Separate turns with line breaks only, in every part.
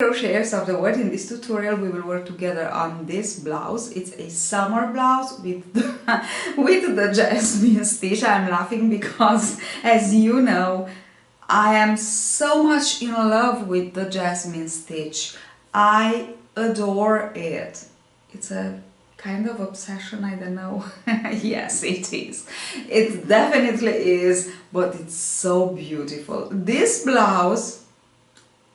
Crocheters of the world, in this tutorial we will work together on this blouse. It's a summer blouse with with the Jasmine Stitch. I'm laughing because, as you know, I am so much in love with the Jasmine Stitch. I adore it. It's a kind of obsession, I don't know. Yes, it is. It definitely is, but it's so beautiful. This blouse,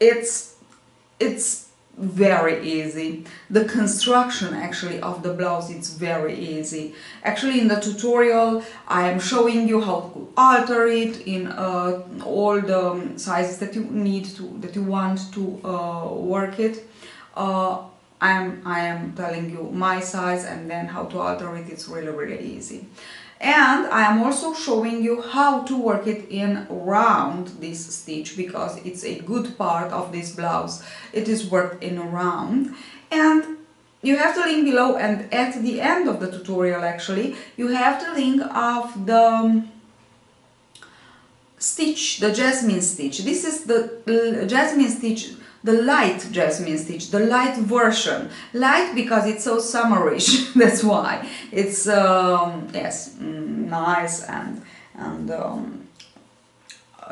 it's very easy. The construction actually of the blouse is very easy. Actually, in the tutorial I am showing you how to alter it in all the sizes that you need to, that you want to work it. I am telling you my size and then how to alter it. It's really easy. And I am also showing you how to work it in round, this stitch, because it's a good part of this blouse. It is worked in round. And you have the link below, and at the end of the tutorial actually you have the link of the stitch, the Jasmine Stitch. This is the Jasmine Stitch, the light Jasmine Stitch, the light version. Light because it's so summerish, that's why. It's, yes, nice and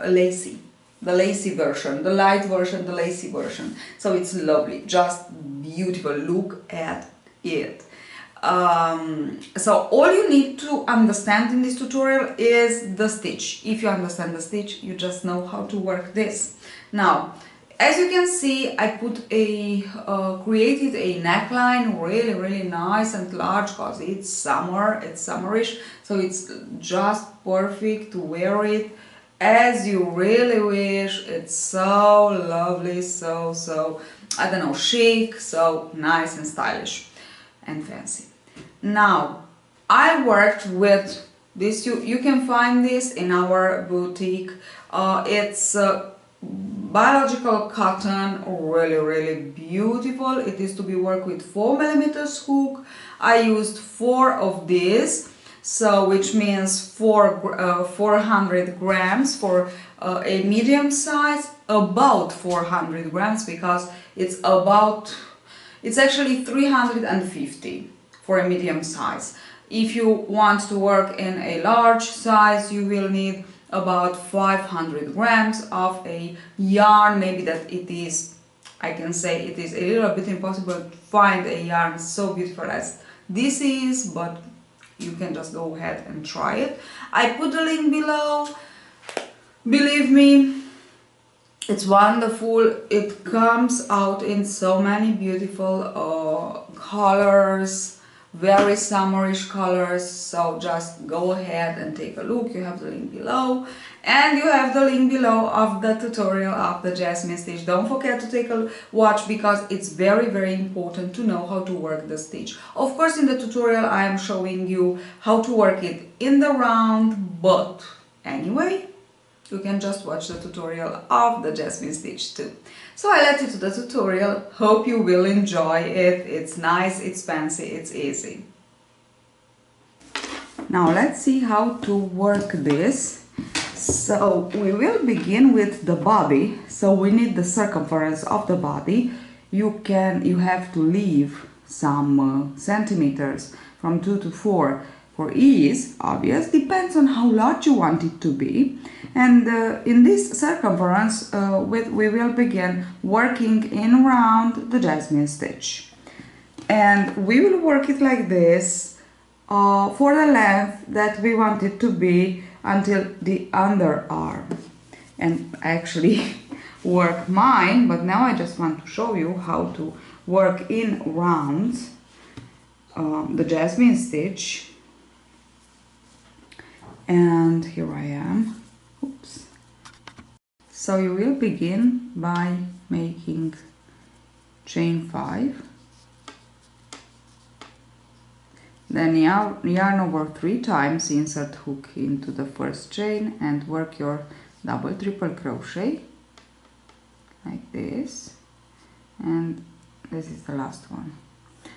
lacy. The lacy version, the light version, the lacy version. So it's lovely, just beautiful. Look at it. So all you need to understand in this tutorial is the stitch. If you understand the stitch, you just know how to work this. Now, as you can see, I put a created a neckline, really nice and large, because it's summer, it's summerish, so it's just perfect to wear it as you really wish. It's so lovely, so I don't know, chic, so nice and stylish and fancy. Now, I worked with this. You can find this in our boutique. It's biological cotton, really beautiful. It is to be worked with 4mm hook. I used 4 of these, so which means 400 grams for a medium size, about 400 grams, because it's actually 350 for a medium size. If you want to work in a large size, you will need about 500 grams of a yarn. Maybe that it is, I can say it is a little bit impossible to find a yarn so beautiful as this is, but you can just go ahead and try it. I put the link below. Believe me, it's wonderful. It comes out in so many beautiful colors, very summerish colors, so just go ahead and take a look. You have the link below, and you have the link below of the tutorial of the Jasmine Stitch. Don't forget to take a watch, because it's very important to know how to work the stitch. Of course, in the tutorial I am showing you how to work it in the round, but anyway, you can just watch the tutorial of the Jasmine Stitch too. So I let you to the tutorial. Hope you will enjoy it. It's nice, it's fancy, it's easy. Now let's see how to work this. So we will begin with the body. So we need the circumference of the body. You have to leave some centimeters, from 2 to 4. For ease, obvious, depends on how large you want it to be. And in this circumference, we will begin working in round the Jasmine Stitch. And we will work it like this for the length that we want it to be until the underarm. And I actually work mine, but now I just want to show you how to work in rounds the Jasmine Stitch. And here I am. Oops. So you will begin by making chain 5, then yarn over 3 times, insert hook into the first chain and work your double triple crochet like this, and this is the last one.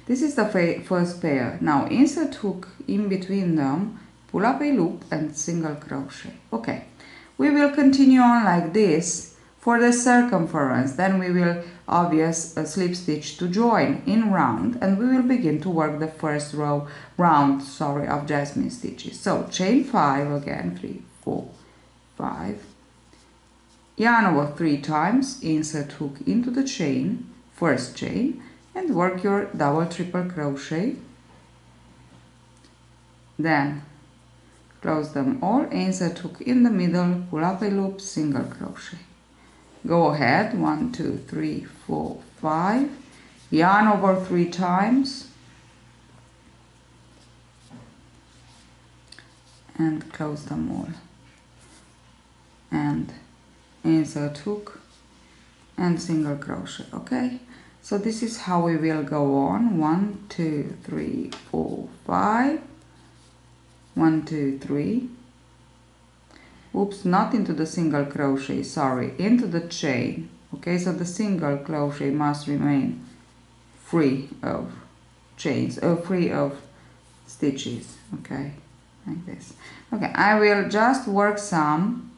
This is the first pair. Now insert hook in between them, pull up a loop and single crochet. Okay, we will continue on like this for the circumference. Then we will obvious slip stitch to join in round, and we will begin to work the first round of Jasmine stitches. So chain 5 again, 3, 4, 5, yarn over 3 times, insert hook into the chain, first chain, and work your double triple crochet. Then close them all, insert hook in the middle, pull up a loop, single crochet. Go ahead, 1, 2, 3, 4, 5, yarn over 3 times, and close them all, and insert hook and single crochet. Okay, so this is how we will go on. 1, 2, 3, 4, 5, 1, 2, 3, oops, not into the single crochet, sorry, into the chain. Okay, so the single crochet must remain free of chains, free of stitches. Okay, like this. Okay, I will just work some,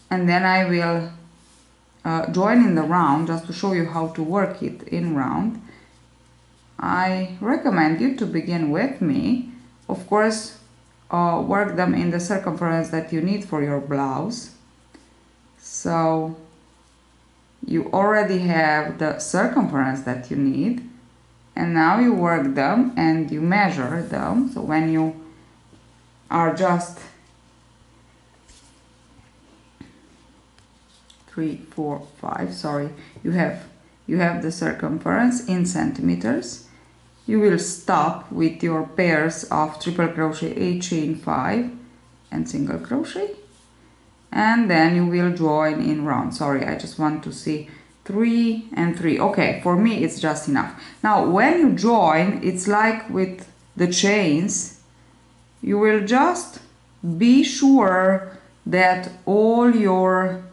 and then I will join in the round just to show you how to work it in round. I recommend you to begin with me. Of course, work them in the circumference that you need for your blouse. So you already have the circumference that you need, and now you work them and you measure them. So when you are just 3, 4, 5, sorry, you have the circumference in centimeters. You will stop with your pairs of triple crochet, 8 chain 5 and single crochet, and then you will join in round. Sorry, I just want to see 3 and 3. Okay, for me it's just enough. Now when you join, it's like with the chains, you will just be sure that all your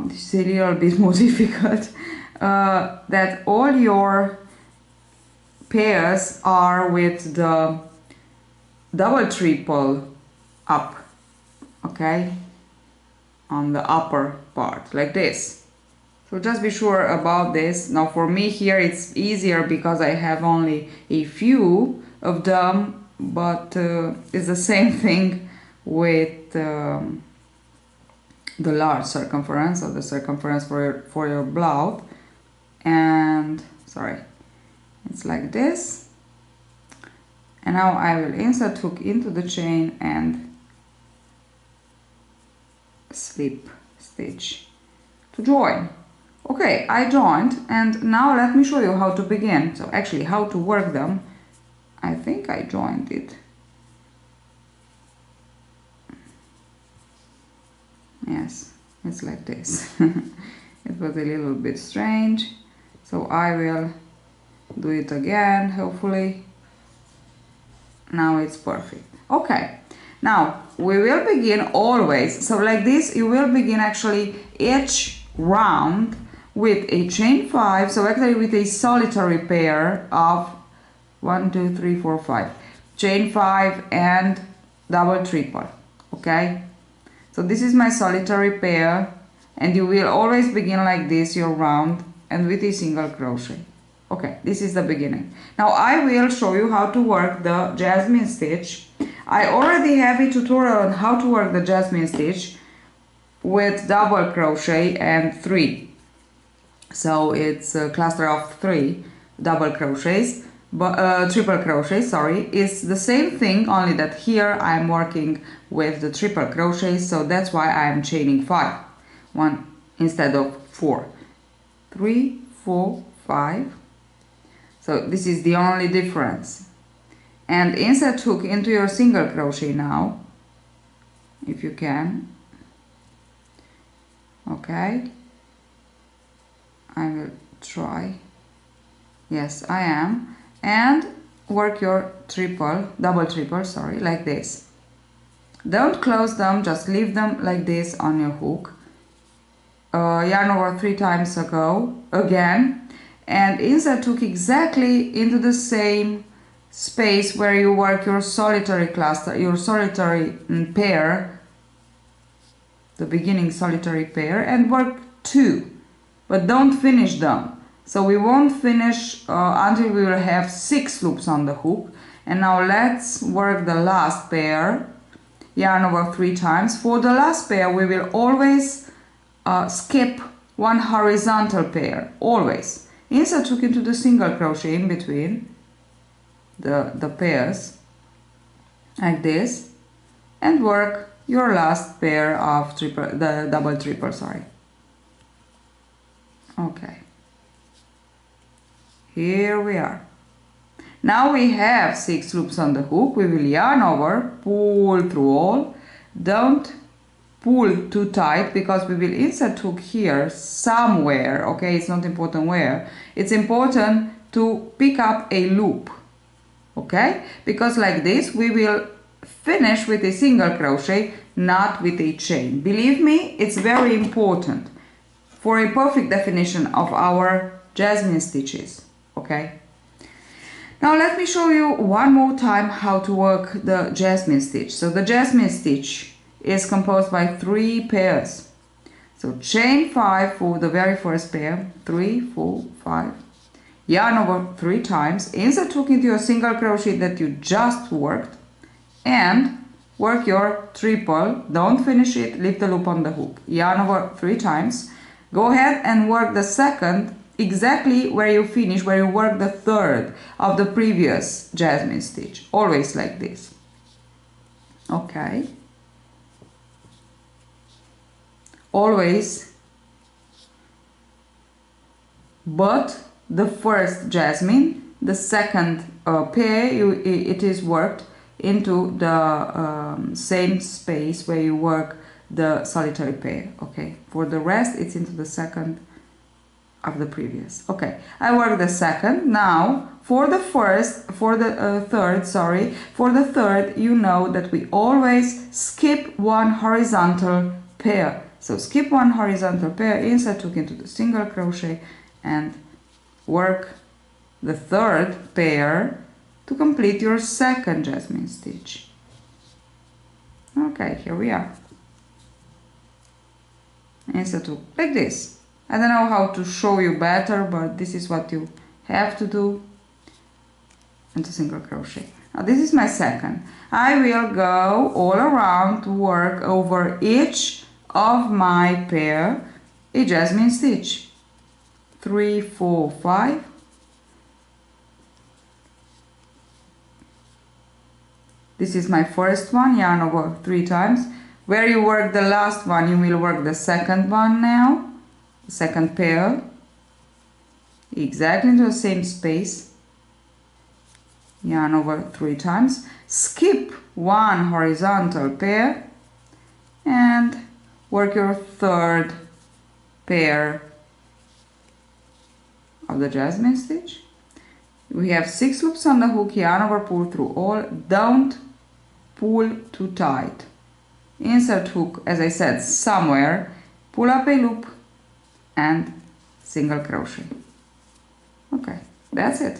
this is a little bit more difficult, that all your pairs are with the double triple up, okay, on the upper part, like this. So just be sure about this. Now for me here it's easier because I have only a few of them, but it's the same thing with the large circumference, or the circumference for your blouse. And sorry, it's like this. And now I will insert hook into the chain and slip stitch to join. Okay, I joined, and now let me show you how to begin. So actually how to work them. I think I joined it. Yes, it's like this. It was a little bit strange, so I will do it again, hopefully. Now it's perfect. Okay, now we will begin always, so like this, you will begin actually each round with a chain 5, so actually with a solitary pair of 1, 2, 3, 4, 5, chain 5 and double triple. Okay, so this is my solitary pair, and you will always begin like this your round, and with a single crochet. Okay, this is the beginning. Now I will show you how to work the Jasmine stitch. I already have a tutorial on how to work the Jasmine stitch with double crochet and 3. So it's a cluster of 3 double crochets, but triple crochet, sorry. It's the same thing, only that here I'm working with the triple crochet, so that's why I'm chaining 5, 1 instead of 4. 3, 4, 5. So this is the only difference. And insert hook into your single crochet now, if you can. Okay, I will try. Yes, I am. And work your double triple, sorry, like this. Don't close them, just leave them like this on your hook. Yarn over 3 times again, and insert hook exactly into the same space where you work your solitary cluster, your solitary pair the beginning solitary pair and work 2, but don't finish them. So we won't finish until we will have 6 loops on the hook. And now let's work the last pair, yarn over 3 times. For the last pair we will always skip one horizontal pair, always. Insert hook into the single crochet in between the pairs, like this, and work your last pair of the double triple, sorry. Okay, here we are. Now we have 6 loops on the hook. We will yarn over, pull through all. Don't pull too tight because we will insert hook here somewhere. Okay, it's not important where. It's important to pick up a loop. Okay, because like this we will finish with a single crochet, not with a chain. Believe me, it's very important for a perfect definition of our Jasmine stitches. Okay, now let me show you one more time how to work the Jasmine stitch. So the Jasmine stitch is composed by 3 pairs. So chain 5 for the very first pair, 3, 4, 5, yarn over 3 times, insert hook into your single crochet that you just worked, and work your triple. Don't finish it, leave the loop on the hook, yarn over 3 times. Go ahead and work the second exactly where you finish, where you work the third of the previous Jasmine stitch, always like this. Okay, always, but the first Jasmine, the second pair, it is worked into the same space where you work the solitary pair. Okay, for the rest it's into the second of the previous. Okay, I work the second. Now for the third, you know that we always skip one horizontal pair. So skip one horizontal pair, insert hook into the single crochet and work the third pair to complete your second Jasmine stitch. Okay, here we are. Insert hook like this. I don't know how to show you better, but this is what you have to do, into single crochet. Now this is my second. I will go all around to work over each of my pair a Jasmine stitch. 3, 4, 5. This is my first one, yarn over 3 times. Where you work the last one, you will work the second one now, the second pair, exactly into the same space, yarn over 3 times, skip one horizontal pair and work your third pair of the Jasmine stitch. We have 6 loops on the hook, yarn over, pull through all. Don't pull too tight. Insert hook, as I said, somewhere, pull up a loop and single crochet. Okay, that's it.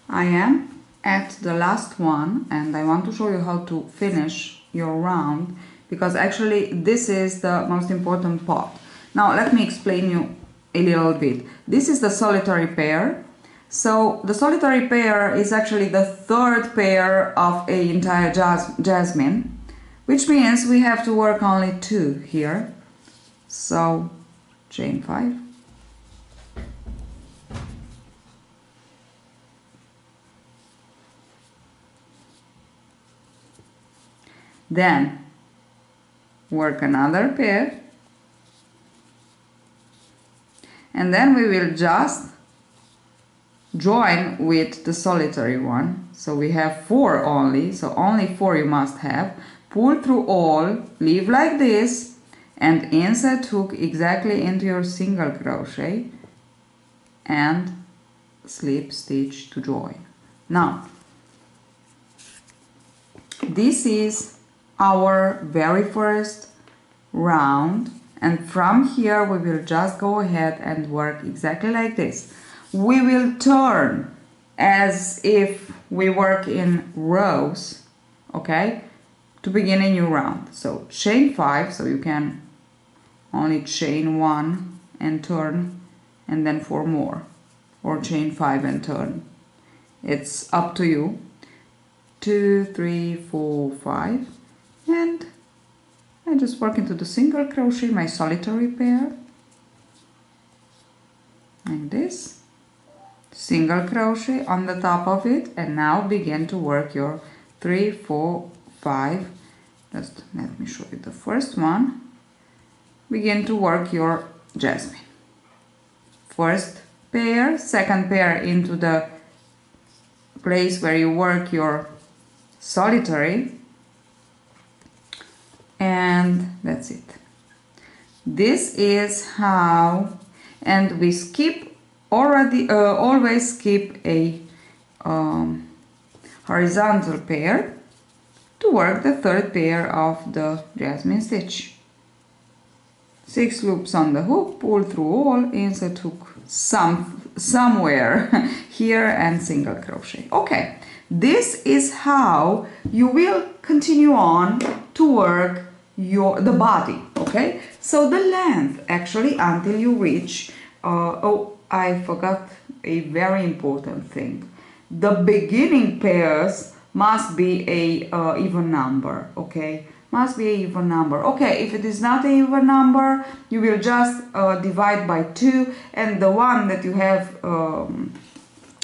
I am at the last one and I want to show you how to finish your round, because actually this is the most important part. Now let me explain you a little bit. This is the solitary pair. So the solitary pair is actually the third pair of a entire Jasmine, which means we have to work only 2 here. So chain 5, then work another pair, and then we will just join with the solitary one. So we have 4 only, so only 4 you must have. Pull through all, leave like this, and insert hook exactly into your single crochet and slip stitch to join. Now this is our very first round, and from here we will just go ahead and work exactly like this. We will turn as if we work in rows, okay? to begin a new round. So chain 5, so you can only chain 1 and turn, and then 4 more, or chain 5 and turn. It's up to you. 2, 3, 4, 5, and I just work into the single crochet my solitary pair, like this, single crochet on the top of it, and now begin to work your 3, 4, 5. Just let me show you the first one. Begin to work your jasmine. First pair, second pair into the place where you work your solitary, and that's it. This is how, and we skip already, always skip a horizontal pair to work the third pair of the Jasmine stitch. 6 loops on the hook, pull through all, insert hook somewhere here, and single crochet. Okay, this is how you will continue on to work the body. Okay, so the length actually until you reach oh, I forgot a very important thing. The beginning pairs must be a even number. Okay, must be an even number. Okay, if it is not an even number, you will just divide by 2, and the one that you have,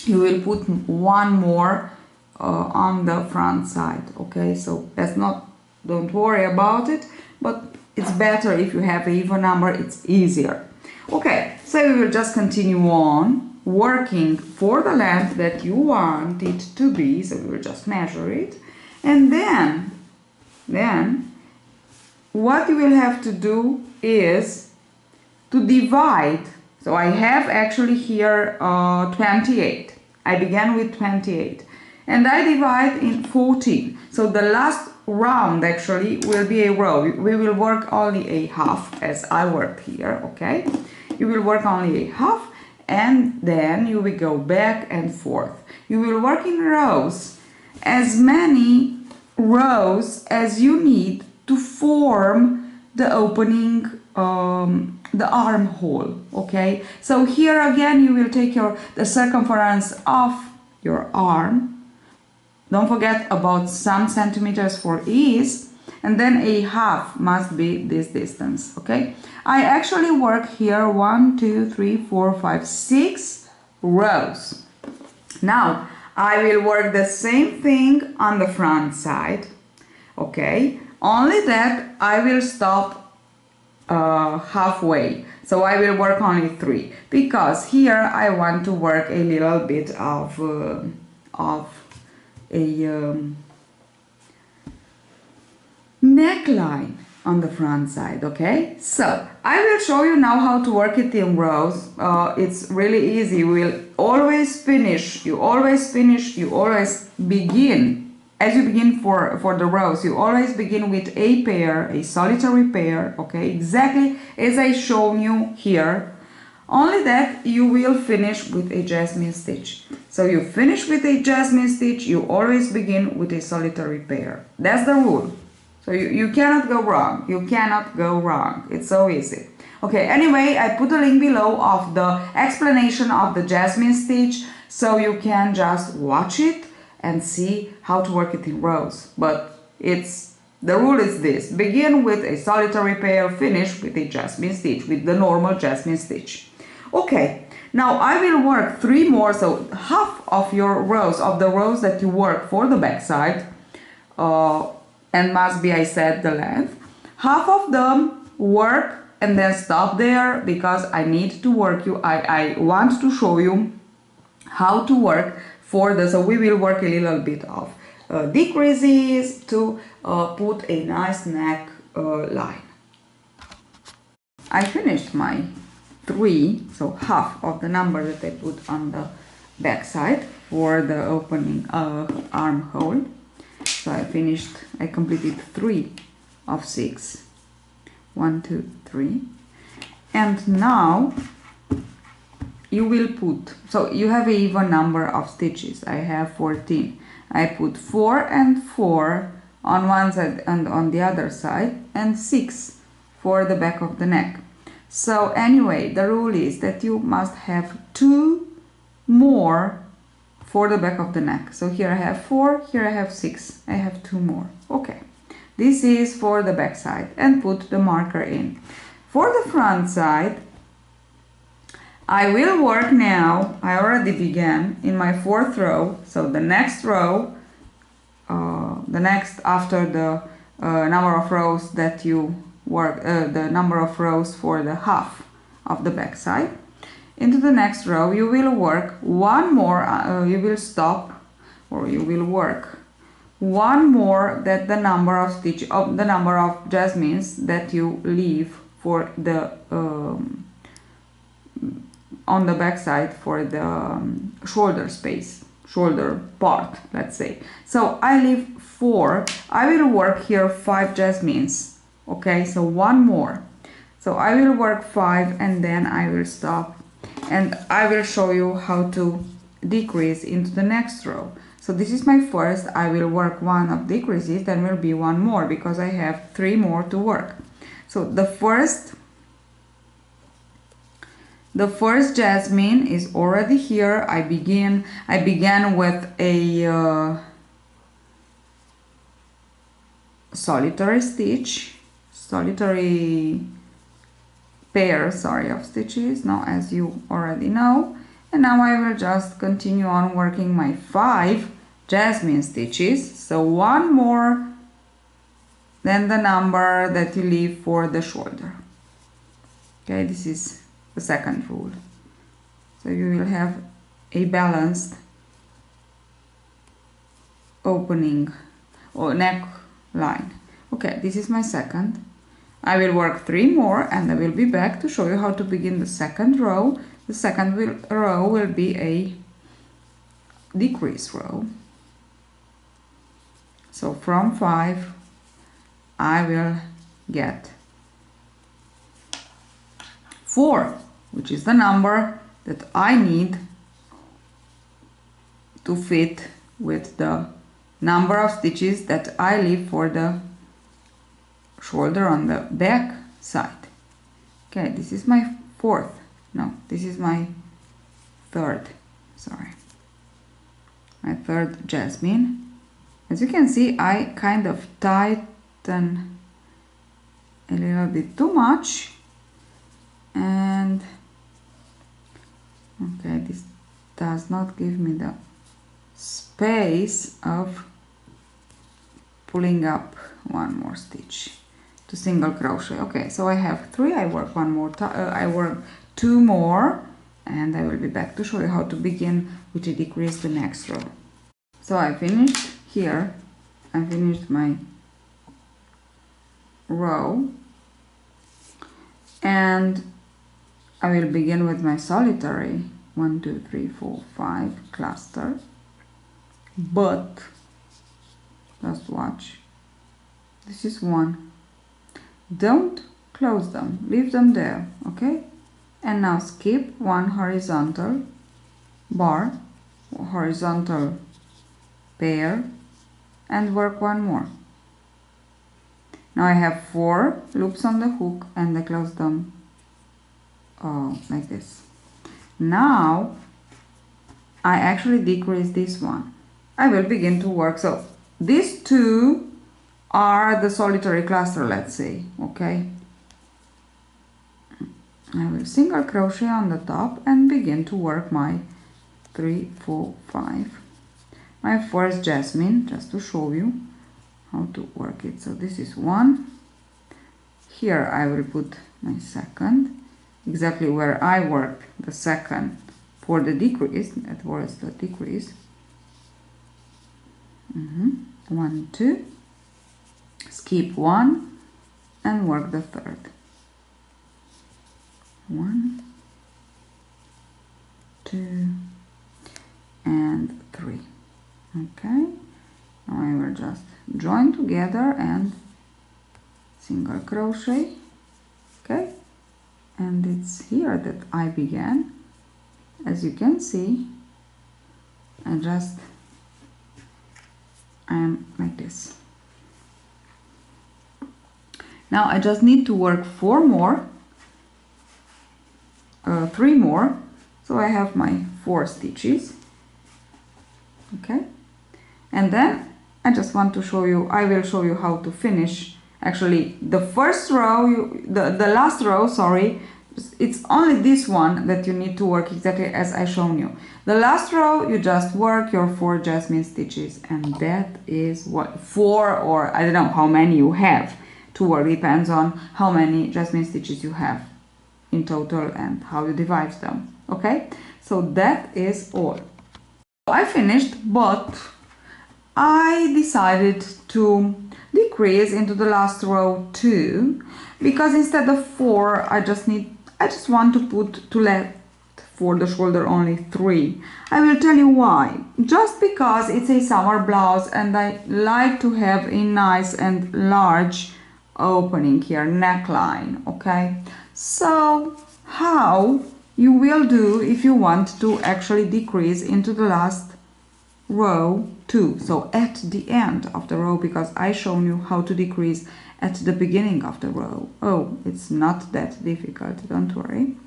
you will put one more on the front side. Okay, so that's not, don't worry about it, but it's better if you have an even number, it's easier. Okay, so we will just continue on working for the length that you want it to be, so we will just measure it, and then what you will have to do is to divide. So I have actually here 28. I began with 28 and I divide in 14. So the last round actually will be a row. We will work only a half as I worked here. Okay, you will work only a half, and then you will go back and forth. You will work in rows, as many rows as you need to form the opening, the armhole. Okay, so here again you will take the circumference of your arm. Don't forget about some centimeters for ease, and then a half must be this distance. Okay, I actually work here 1, 2, 3, 4, 5, 6 rows. Now I will work the same thing on the front side. Okay, only that I will stop halfway, so I will work only 3, because here I want to work a little bit of a neckline on the front side. Okay, so I will show you now how to work it in rows. It's really easy. You will always finish, you always begin, as you begin for the rows, you always begin with a pair, a solitary pair. Okay, exactly as I shown you here, only that you will finish with a Jasmine stitch. So you finish with a Jasmine stitch, you always begin with a solitary pair. That's the rule. So you cannot go wrong. You cannot go wrong. It's so easy. Okay, anyway, I put a link below of the explanation of the Jasmine stitch, so you can just watch it and see how to work it in rows. But the rule is this: begin with a solitary pair, finish with a Jasmine stitch, with the normal Jasmine stitch. Okay, now I will work 3 more, so half of your rows, of the rows that you work for the back side, and must be, I said, the length. Half of them work and then stop there, because I need to work you, I want to show you how to work for the, so we will work a little bit of decreases to put a nice neck line. I finished my 3, so half of the number that I put on the back side for the opening armhole. So I completed 3 of 6. 1, 2, 3. And now you will put, so you have an even number of stitches. I have 14. I put 4 and 4 on one side and on the other side, and 6 for the back of the neck. So anyway, the rule is that you must have 2 more for the back of the neck. So here I have 4, here I have 6, I have 2 more. Okay, this is for the back side, and put the marker in. For the front side, I will work now, I already began in my 4th row, so the next row, the next after the number of rows that you work, the number of rows for the half of the back side. Into the next row you will work one more, you will stop, or you will work one more that the number of stitch of the number of jasmines that you leave for the on the back side for the shoulder space, shoulder part, let's say. So I leave 4, I will work here 5 jasmines. Okay, so one more. So I will work 5 and then I will stop, and I will show you how to decrease into the next row. So this is my first, I will work 1 of decreases, then will be 1 more because I have 3 more to work. So the first jasmine is already here. I began with a solitary stitch, solitary pair, sorry, of stitches, now as you already know. And now I will just continue on working my 5 jasmine stitches, so 1 more than the number that you leave for the shoulder. Okay, this is the second rule. So you will have a balanced opening or neck line. Okay, this is my second. I will work 3 more and I will be back to show you how to begin the second row. The second row will be a decrease row. So from 5 I will get 4, which is the number that I need to fit with the number of stitches that I leave for the shoulder on the back side. Okay, this is my 4th. No, this is my 3rd. Sorry. My 3rd jasmine. As you can see, I kind of tighten a little bit too much. And okay, this does not give me the space of pulling up 1 more stitch to single crochet. Okay, so I have 3, I work 1 more I work 2 more, and I will be back to show you how to begin with a decrease the next row. So I finished here, I finished my row, and I will begin with my solitary 1, 2, 3, 4, 5 cluster, but just watch, this is 1, don't close them, leave them there, okay? And now skip 1 horizontal bar, horizontal pair, and work 1 more. Now I have 4 loops on the hook and I close them like this. Now I actually decrease this one. I will begin to work. So these 2 are the solitary cluster, let's say, okay? I will single crochet on the top and begin to work my 3, 4, 5. My first jasmine, just to show you how to work it. So this is 1. Here I will put my second, exactly where I worked the second for the decrease. That was the decrease. 1, 2, skip 1 and work the 3rd. 1, 2, and 3. Okay, now I will just join together and single crochet. Okay, and it's here that I began. As you can see, I am like this. Now I just need to work 4 more, 3 more, so I have my 4 stitches. Okay, and then I just want to show you, I will show you how to finish. Actually, the first row, the last row, sorry, it's only this one that you need to work exactly as I shown you. The last row, you just work your 4 Jasmine stitches, and that is what 4, or I don't know how many you have to work, depends on how many Jasmine stitches you have in total and how you divide them. Okay, so that is all. I finished, but I decided to decrease into the last row 2, because instead of 4 I just want to put to left for the shoulder only 3. I will tell you why. Just because it's a summer blouse and I like to have a nice and large opening here, neckline. Okay, so how you will do if you want to actually decrease into the last row 2, so at the end of the row, because I shown you how to decrease at the beginning of the row. Oh, it's not that difficult, don't worry.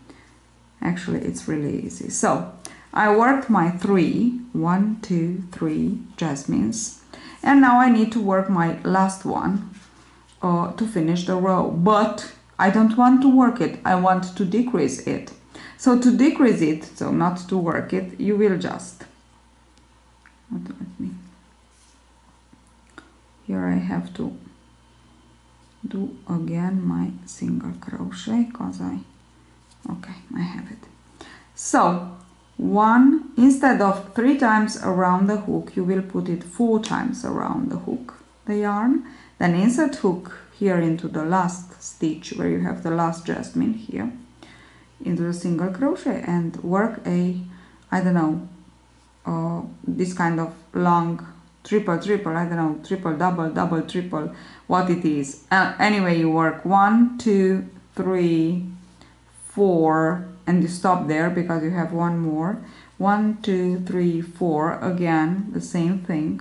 Actually, it's really easy. So I worked my 1, 2, 3 jasmines, and now I need to work my last one to finish the row, but I don't want to work it, I want to decrease it. So to decrease it, so not to work it, you will just, here I have to do again my single crochet, because I have it. So 1, instead of 3 times around the hook, you will put it 4 times around the hook, the yarn, then insert hook here into the last stitch where you have the last jasmine here, into the single crochet, and work a, I don't know, this kind of long triple, I don't know, triple, double, triple, what it is. Anyway, you work 1, 2, 3, 4, and you stop there because you have 1 more. 1, 2, 3, 4, again the same thing.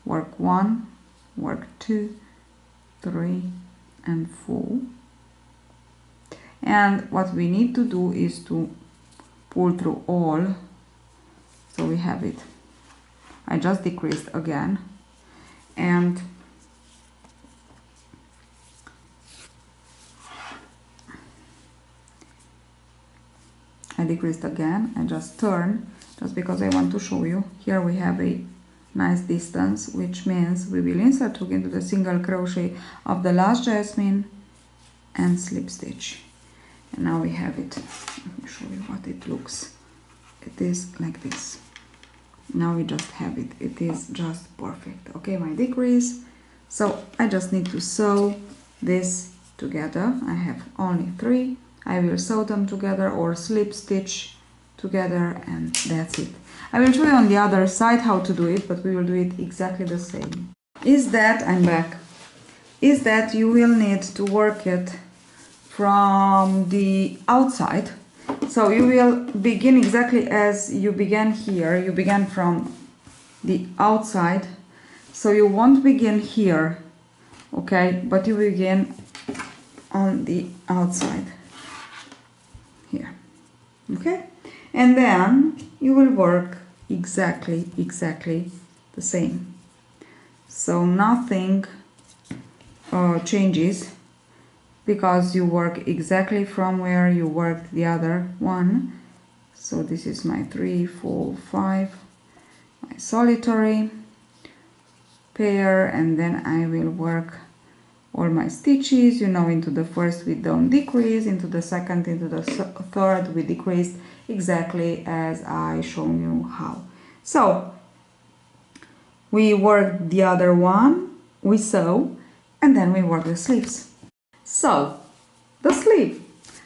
Work 1, work 2, 3, and 4. And what we need to do is to pull through all, so we have it. I just decreased again, and I decreased again and just turn, just because I want to show you. Here we have a nice distance, which means we will insert hook into the single crochet of the last jasmine and slip stitch. And now we have it. Let me show you what it looks. It is like this. Now we just have it. It is just perfect. Okay, my decrease. So I just need to sew this together. I have only 3. I will sew them together or slip stitch together, and that's it. I will show you on the other side how to do it, but we will do it exactly the same. Is that, I'm back, is that you will need to work it from the outside. So you will begin exactly as you began here. You began from the outside, so you won't begin here, okay, but you begin on the outside here, okay, and then you will work exactly the same. So nothing changes, because you work exactly from where you worked the other one. So this is my 3, 4, 5, my solitary pair, and then I will work all my stitches, you know, into the first we don't decrease, into the second, into the third we decreased, exactly as I shown you how. So we work the other one, we sew, and then we work the sleeves. So the sleeve,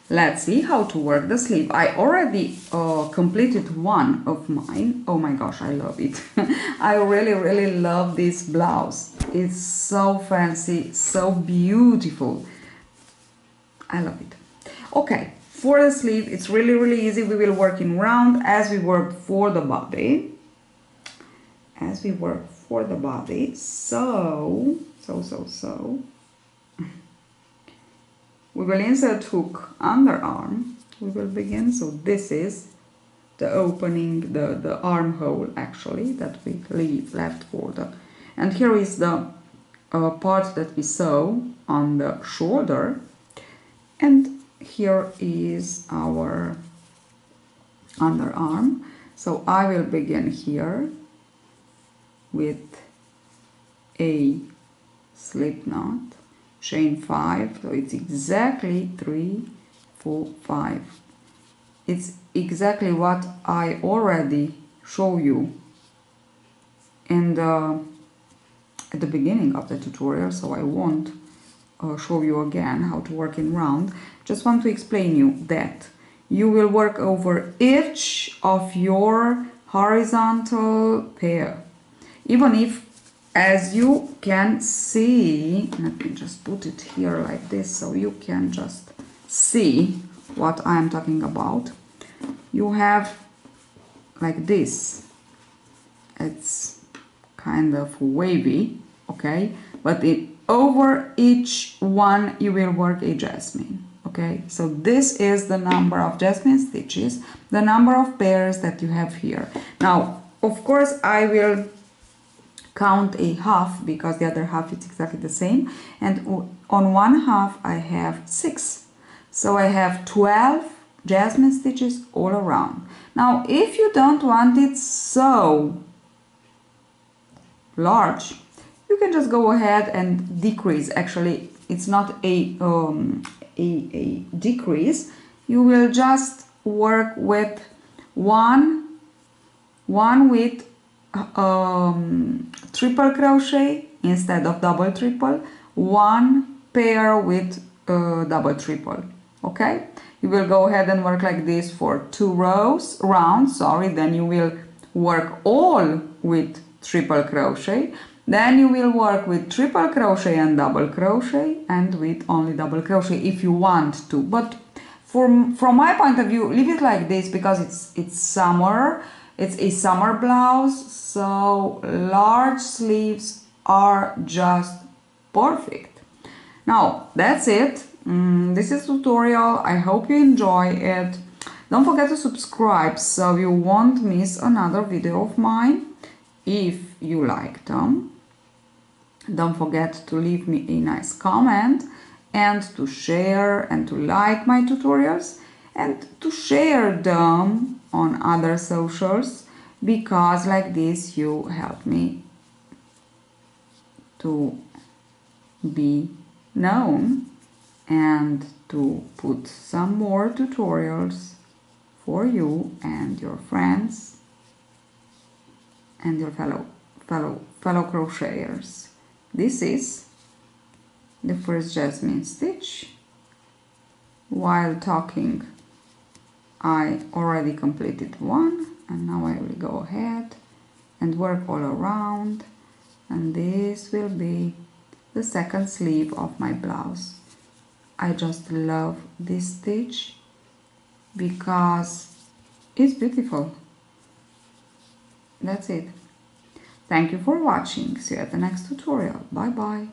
let's see how to work the sleeve. I already completed one of mine. Oh my gosh, I love it. I really love this blouse. It's so fancy, so beautiful. I love it. Okay, for the sleeve, it's really easy. We will work in round as we work for the body. we will insert hook underarm. We will begin. So this is the opening, the armhole actually that we left for the, and here is the part that we sew on the shoulder, and here is our underarm. So I will begin here with a slip knot, chain 5, so it's exactly 3, 4, 5. It's exactly what I already show you in at the beginning of the tutorial, so I won't show you again how to work in round. Just want to explain you that you will work over each of your horizontal pair, even if, as you can see, let me just put it here like this so you can just see what I am talking about. You have like this, it's kind of wavy, okay, but over each one you will work a jasmine. Okay, so this is the number of jasmine stitches, the number of pairs that you have here. Now, of course, I will count a half because the other half is exactly the same, and on one half I have 6. So I have 12 jasmine stitches all around. Now, if you don't want it so large, you can just go ahead and decrease. Actually, it's not a decrease. You will just work with one with triple crochet instead of double triple, one pair with double triple. Okay, you will go ahead and work like this for 2 rounds, then you will work all with triple crochet, then you will work with triple crochet and double crochet, and with only double crochet if you want to. But from my point of view, leave it like this because it's summer, it's a summer blouse, so large sleeves are just perfect. Now that's it. This is tutorial. I hope you enjoy it. Don't forget to subscribe so you won't miss another video of mine. If you like them, don't forget to leave me a nice comment and to share and to like my tutorials and to share them on other socials, because like this you help me to be known and to put some more tutorials for you and your friends and your fellow crocheters. This is the first Jasmine stitch. While talking, I already completed one, and now I will go ahead and work all around, and this will be the second sleeve of my blouse. I just love this stitch because it's beautiful. That's it. Thank you for watching. See you at the next tutorial. Bye bye.